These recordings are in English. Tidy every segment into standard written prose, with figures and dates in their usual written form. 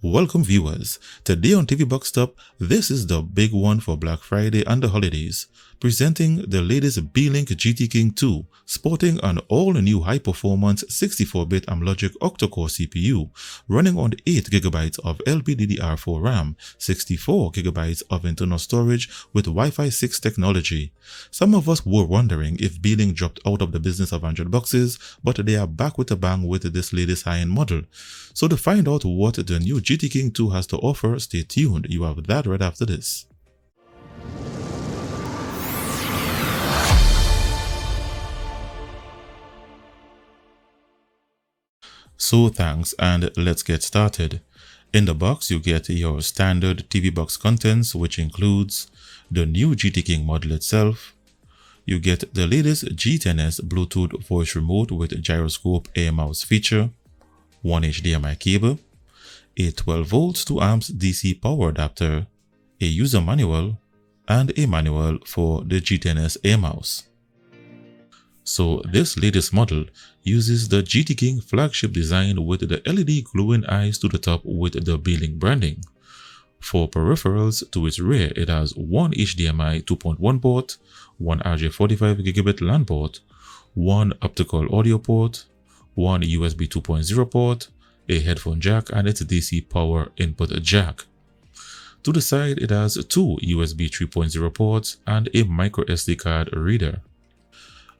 Welcome viewers. Today on TV Box Top, this is the big one for Black Friday and the holidays, presenting the latest Beelink GT King II, sporting an all-new high-performance 64-bit Amlogic Octa-Core CPU, running on 8 GB of LPDDR4 RAM, 64 GB of internal storage with Wi-Fi 6 technology. Some of us were wondering if Beelink dropped out of the business of Android boxes, but they are back with a bang with this latest high-end model. So to find out what the new GT King II has to offer, stay tuned. You have that right after this. So thanks, and let's get started. In the box you get your standard TV box contents, which includes the new GT King model itself. You get the latest G10S Bluetooth voice remote with gyroscope air mouse feature, one HDMI cable, a 12V to amps DC power adapter, a user manual, and a manual for the G10S air mouse. So this latest model uses the GT King flagship design with the LED glowing eyes to the top with the Beelink branding. For peripherals to its rear, it has one HDMI 2.1 port, one RJ45GB LAN port, one optical audio port, one USB 2.0 port, a headphone jack, and its DC power input jack. To the side, it has two USB 3.0 ports and a micro SD card reader.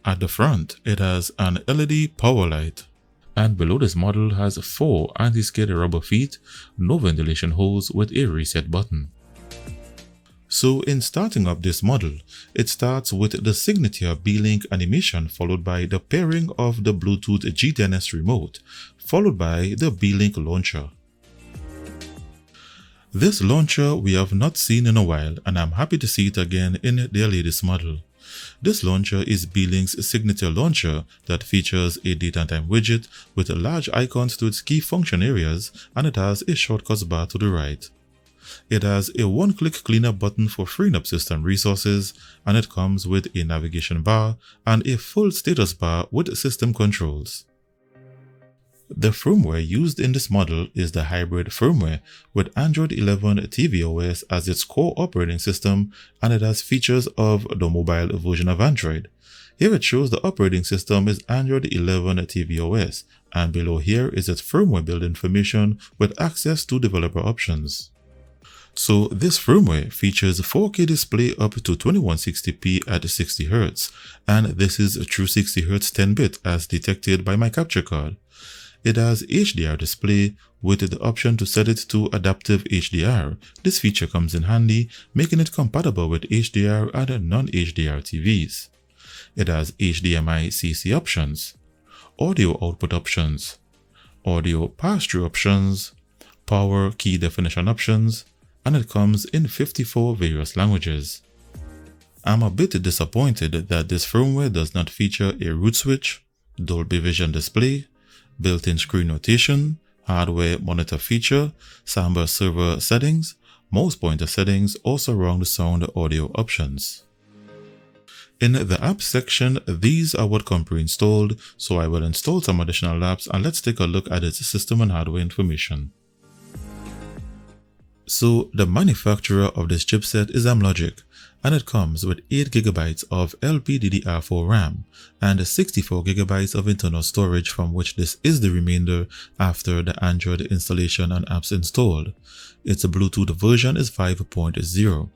At the front, it has an LED power light, and below this model has 4 anti-skid rubber feet, no ventilation holes with a reset button. So in starting up this model, it starts with the signature Beelink animation, followed by the pairing of the Bluetooth G10S remote, followed by the Beelink launcher. This launcher we have not seen in a while, and I'm happy to see it again in their latest model. This launcher is Beelink's signature launcher that features a date and time widget with large icons to its key function areas, and it has a shortcuts bar to the right. It has a one-click cleanup button for freeing up system resources, and it comes with a navigation bar and a full status bar with system controls. The firmware used in this model is the hybrid firmware with Android 11 tvOS as its core operating system, and it has features of the mobile version of Android. Here it shows the operating system is Android 11 tvOS, and below here is its firmware build information with access to developer options. So this firmware features 4K display up to 2160p at 60Hz, and this is a true 60Hz 10-bit as detected by my capture card. It has HDR display with the option to set it to adaptive HDR. This feature comes in handy, making it compatible with HDR and non-HDR TVs. It has HDMI CC options, audio output options, audio pass-through options, power key definition options, and it comes in 54 various languages. I'm a bit disappointed that this firmware does not feature a root switch, Dolby Vision display, built-in screen rotation, hardware monitor feature, Samba server settings, mouse pointer settings, or surround sound audio options. In the apps section, these are what come pre-installed, so I will install some additional apps and let's take a look at its system and hardware information. So the manufacturer of this chipset is Amlogic, and it comes with 8 GB of LPDDR4 RAM and 64 GB of internal storage, from which this is the remainder after the Android installation and apps installed. Its Bluetooth version is 5.0.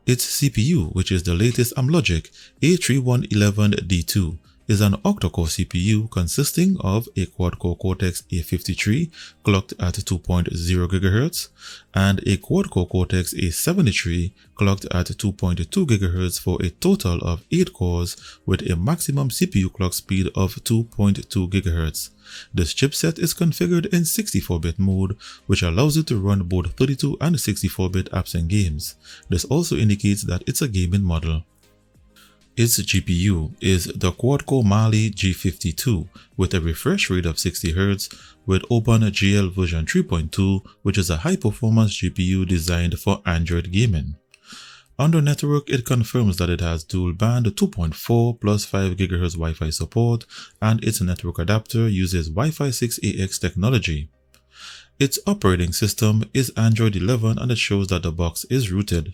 Its CPU, which is the latest Amlogic A311D2, is an octa-core CPU consisting of a quad-core Cortex A53 clocked at 2.0 GHz and a quad-core Cortex A73 clocked at 2.2 GHz for a total of 8 cores with a maximum CPU clock speed of 2.2 GHz. This chipset is configured in 64-bit mode, which allows it to run both 32 and 64-bit apps and games. This also indicates that it's a gaming model. Its GPU is the quad-core Mali G52 with a refresh rate of 60Hz with OpenGL version 3.2, which is a high-performance GPU designed for Android gaming. Under network, it confirms that it has dual-band 2.4 plus 5 GHz Wi-Fi support, and its network adapter uses Wi-Fi 6AX technology. Its operating system is Android 11 and it shows that the box is rooted.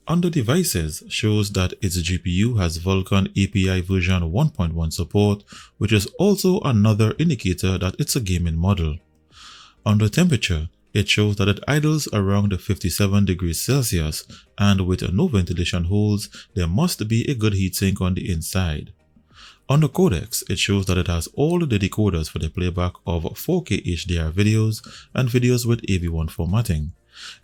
Under devices shows that its GPU has Vulkan API version 1.1 support, which is also another indicator that it's a gaming model. Under temperature, it shows that it idles around 57 degrees Celsius, and with no ventilation holes, there must be a good heatsink on the inside. Under codecs, it shows that it has all the decoders for the playback of 4K HDR videos and videos with AV1 formatting.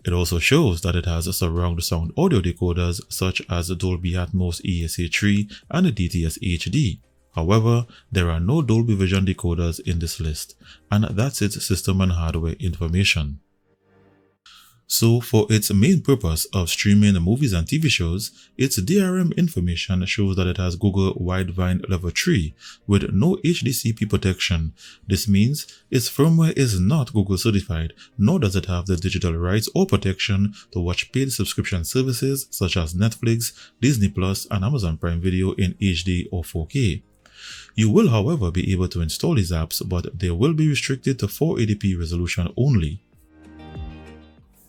It also shows that it has surround sound audio decoders such as Dolby Atmos ESA3 and DTS HD. However, there are no Dolby Vision decoders in this list, and that's its system and hardware information. So for its main purpose of streaming movies and TV shows, its DRM information shows that it has Google Widevine Level 3 with no HDCP protection. This means its firmware is not Google certified, nor does it have the digital rights or protection to watch paid subscription services such as Netflix, Disney Plus, and Amazon Prime Video in HD or 4K. You will, however, be able to install these apps, but they will be restricted to 480p resolution only.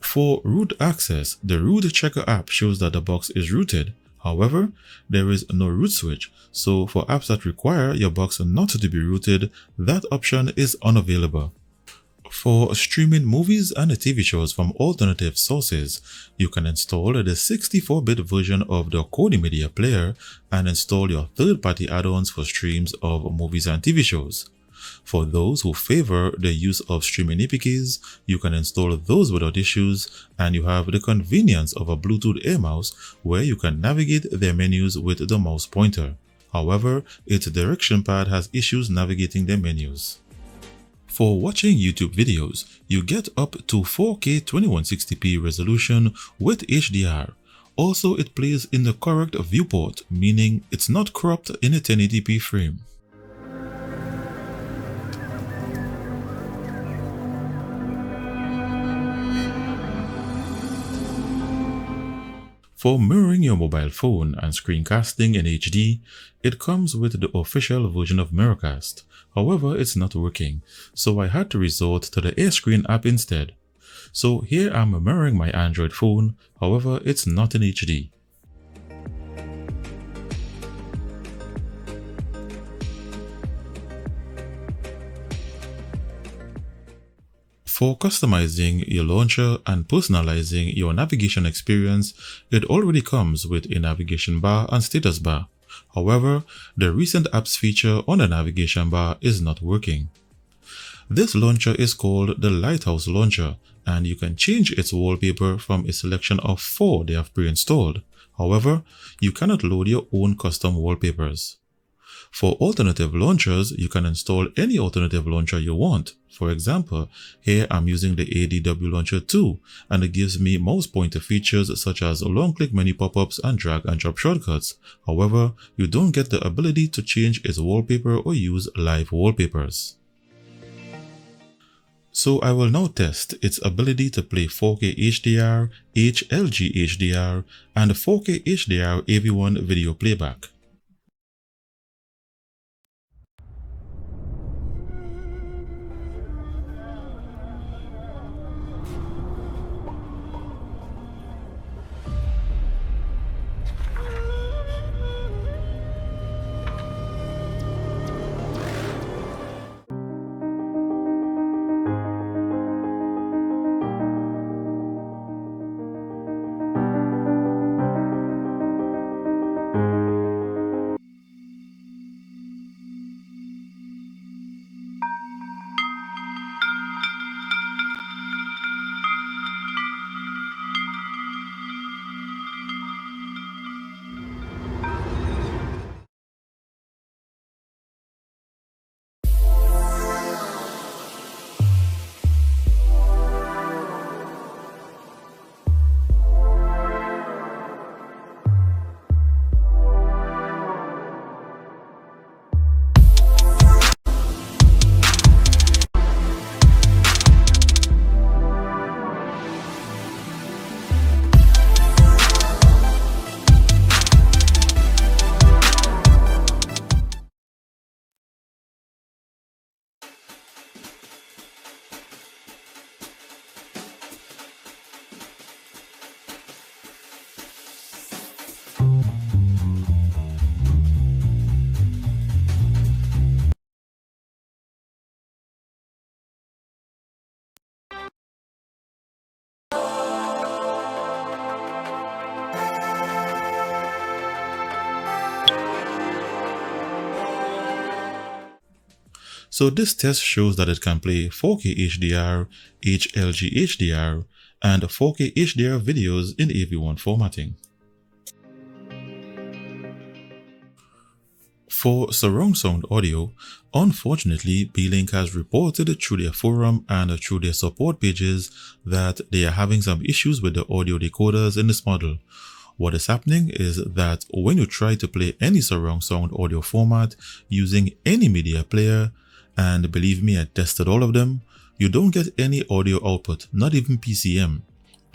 For root access, the root checker app shows that the box is rooted. However, there is no root switch, so for apps that require your box not to be rooted, that option is unavailable. For streaming movies and TV shows from alternative sources, you can install the 64-bit version of the Kodi Media Player and install your third-party add-ons for streams of movies and TV shows. For those who favor the use of streaming APKs, you can install those without issues, and you have the convenience of a Bluetooth Air mouse where you can navigate their menus with the mouse pointer. However, its direction pad has issues navigating their menus. For watching YouTube videos, you get up to 4K 2160p resolution with HDR. Also, it plays in the correct viewport, meaning it's not cropped in a 1080p frame. For mirroring your mobile phone and screencasting in HD, it comes with the official version of Miracast. However, it's not working, so I had to resort to the AirScreen app instead. So here I'm mirroring my Android phone, however it's not in HD. For customizing your launcher and personalizing your navigation experience, it already comes with a navigation bar and status bar. However, the recent apps feature on the navigation bar is not working. This launcher is called the Lighthouse Launcher, and you can change its wallpaper from a selection of 4 they have pre-installed. However, you cannot load your own custom wallpapers. For alternative launchers, you can install any alternative launcher you want. For example, here I'm using the ADW Launcher 2, and it gives me mouse pointer features such as long-click menu pop-ups and drag and drop shortcuts. However, you don't get the ability to change its wallpaper or use live wallpapers. So I will now test its ability to play 4K HDR, HLG HDR, and 4K HDR AV1 video playback. So this test shows that it can play 4K HDR, HLG HDR, and 4K HDR videos in AV1 formatting. For surround sound audio, unfortunately, Beelink has reported through their forum and through their support pages that they are having some issues with the audio decoders in this model. What is happening is that when you try to play any surround sound audio format using any media player, and believe me, I tested all of them, you don't get any audio output, not even PCM.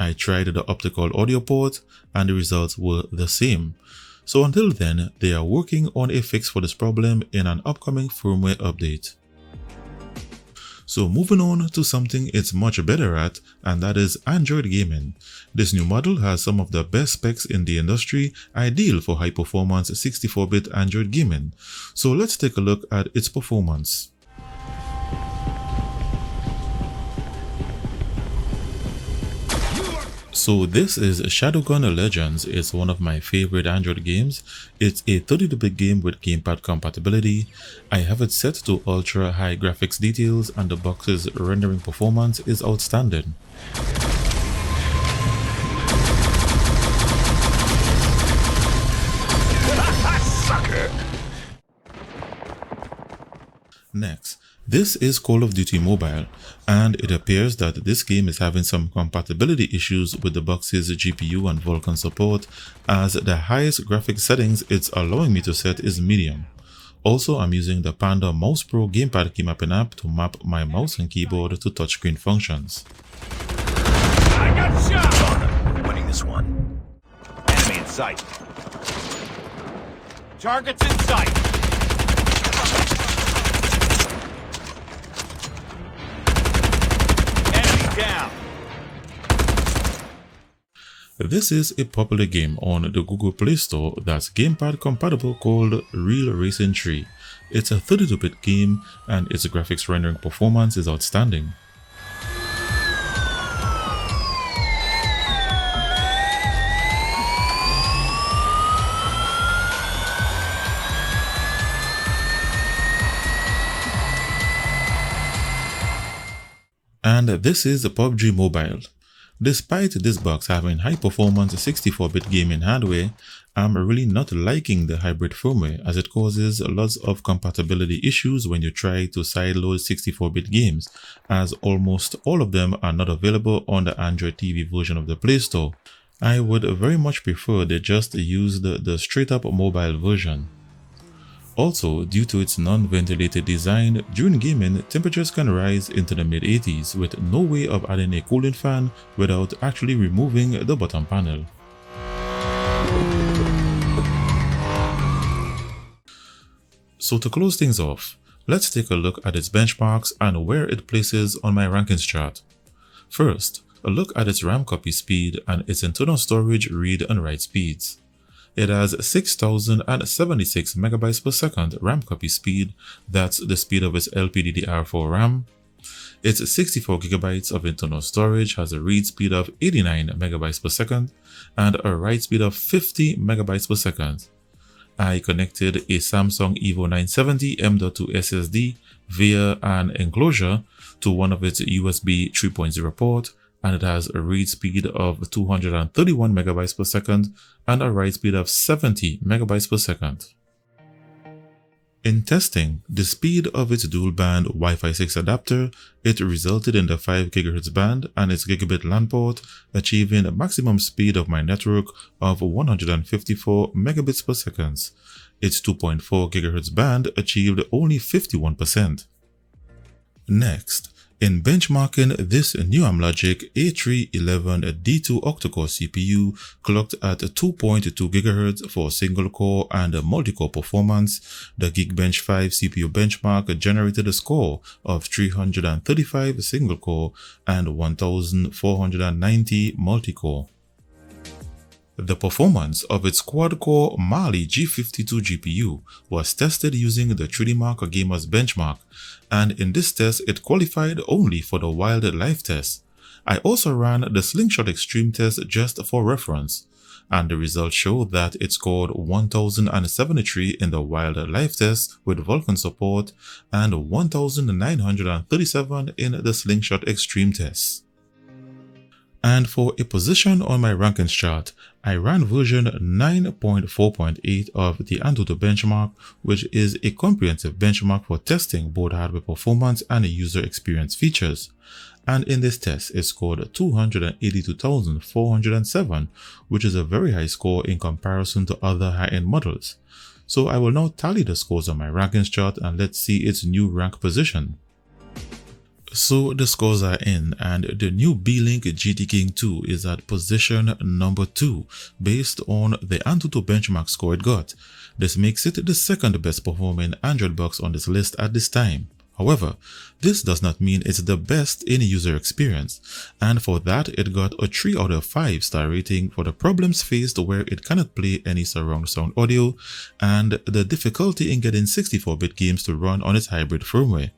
I tried the optical audio port and the results were the same. So until then, they are working on a fix for this problem in an upcoming firmware update. So moving on to something it's much better at, and that is Android gaming. This new model has some of the best specs in the industry, ideal for high performance 64-bit Android gaming. So let's take a look at its performance. So this is Shadowgun Legends. It's one of my favorite Android games. It's a 32-bit game with gamepad compatibility. I have it set to ultra high graphics details and the box's rendering performance is outstanding. Next, this is Call of Duty Mobile, and it appears that this game is having some compatibility issues with the box's GPU and Vulkan support, as the highest graphics settings it's allowing me to set is medium. Also, I'm using the Panda Mouse Pro Gamepad Keymapping app to map my mouse and keyboard to touchscreen functions. I got shot! We're winning this one. Enemy in sight. Targets in sight. Down. This is a popular game on the Google Play Store that's gamepad compatible called Real Racing 3. It's a 32-bit game and its graphics rendering performance is outstanding. And this is PUBG Mobile. Despite this box having high performance 64-bit gaming hardware, I'm really not liking the hybrid firmware as it causes lots of compatibility issues when you try to sideload 64-bit games, as almost all of them are not available on the Android TV version of the Play Store. I would very much prefer they just use the straight-up mobile version. Also, due to its non-ventilated design, during gaming, temperatures can rise into the mid-80s with no way of adding a cooling fan without actually removing the bottom panel. So to close things off, let's take a look at its benchmarks and where it places on my rankings chart. First, a look at its RAM copy speed and its internal storage read and write speeds. It has 6076 megabytes per second RAM copy speed, that's the speed of its LPDDR4 RAM. Its 64 gigabytes of internal storage has a read speed of 89 megabytes per second and a write speed of 50 megabytes per second. I connected a Samsung Evo 970 M.2 SSD via an enclosure to one of its USB 3.0 port, and it has a read speed of 231 megabytes per second and a write speed of 70 megabytes per second. In testing the speed of its dual-band Wi-Fi 6 adapter, it resulted in the 5 GHz band and its gigabit LAN port, achieving a maximum speed of my network of 154 megabits per second. Its 2.4 GHz band achieved only 51%. Next, in benchmarking, this new Amlogic A311D2 Octa-Core CPU clocked at 2.2 GHz for single-core and multi-core performance. The Geekbench 5 CPU benchmark generated a score of 335 single-core and 1490 multi-core. The performance of its quad-core Mali G52 GPU was tested using the 3D Mark Gamers benchmark, and in this test it qualified only for the Wildlife test. I also ran the Slingshot Extreme test just for reference. and the results show that it scored 1073 in the wildlife test with Vulkan support and 1937 in the Slingshot Extreme test. And for a position on my rankings chart, I ran version 9.4.8 of the AnTuTu benchmark, which is a comprehensive benchmark for testing both hardware performance and user experience features. And in this test, it scored 282,407, which is a very high score in comparison to other high-end models. So I will now tally the scores on my rankings chart and let's see its new rank position. So the scores are in, and the new Beelink GT King II is at position number 2 based on the AnTuTu benchmark score it got. This makes it the second best performing Android box on this list at this time. However, this does not mean it's the best in user experience, and for that it got a 3 out of 5 star rating for the problems faced where it cannot play any surround sound audio and the difficulty in getting 64-bit games to run on its hybrid firmware.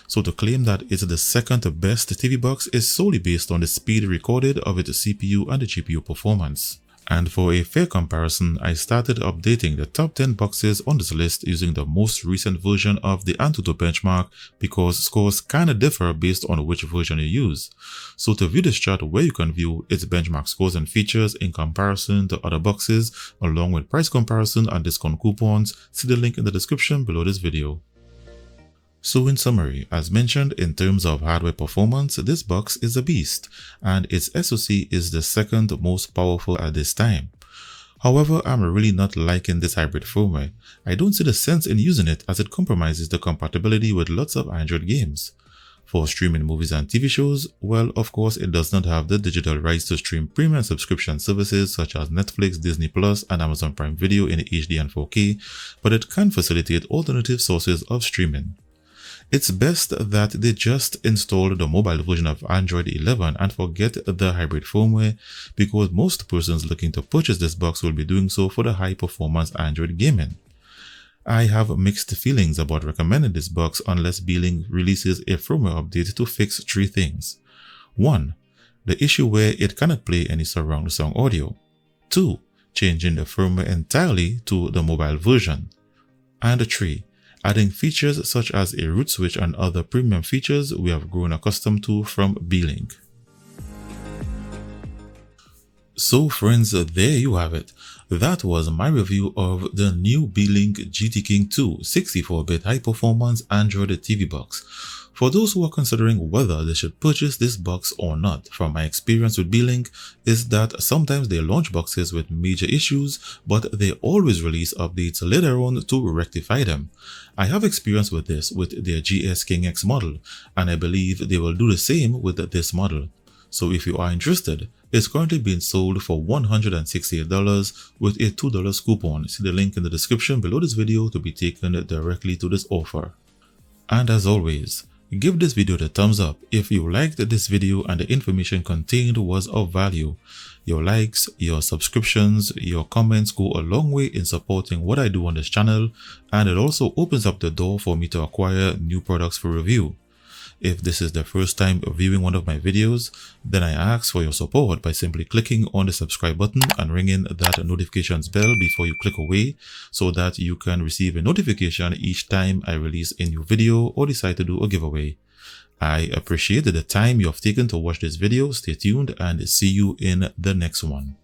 So to claim that it's the second best TV box is solely based on the speed recorded of its CPU and the GPU performance. And for a fair comparison, I started updating the top 10 boxes on this list using the most recent version of the AnTuTu benchmark because scores kinda differ based on which version you use. So to view this chart where you can view its benchmark scores and features in comparison to other boxes along with price comparison and discount coupons, see the link in the description below this video. So in summary, as mentioned in terms of hardware performance, this box is a beast, and its SoC is the second most powerful at this time. However, I'm really not liking this hybrid firmware. I don't see the sense in using it as it compromises the compatibility with lots of Android games. For streaming movies and TV shows, well, of course, it does not have the digital rights to stream premium subscription services such as Netflix, Disney Plus, and Amazon Prime Video in HD and 4K, but it can facilitate alternative sources of streaming. It's best that they just install the mobile version of Android 11 and forget the hybrid firmware, because most persons looking to purchase this box will be doing so for the high performance Android gaming. I have mixed feelings about recommending this box unless Beelink releases a firmware update to fix 3 things. 1. The issue where it cannot play any surround sound audio. 2. Changing the firmware entirely to the mobile version. And 3. Adding features such as a root switch and other premium features we have grown accustomed to from Beelink. So friends, there you have it. That was my review of the new Beelink GT King II 64-bit high-performance Android TV box. For those who are considering whether they should purchase this box or not, from my experience with Beelink is that sometimes they launch boxes with major issues, but they always release updates later on to rectify them. I have experience with this with their GS King X model, and I believe they will do the same with this model. So if you are interested, it's currently being sold for $168 with a $2 coupon. See the link in the description below this video to be taken directly to this offer. And as always, give this video the thumbs up if you liked this video and the information contained was of value. Your likes, your subscriptions, your comments go a long way in supporting what I do on this channel, and it also opens up the door for me to acquire new products for review. If this is the first time viewing one of my videos, then I ask for your support by simply clicking on the subscribe button and ringing that notifications bell before you click away so that you can receive a notification each time I release a new video or decide to do a giveaway. I appreciate the time you have taken to watch this video. Stay tuned and see you in the next one.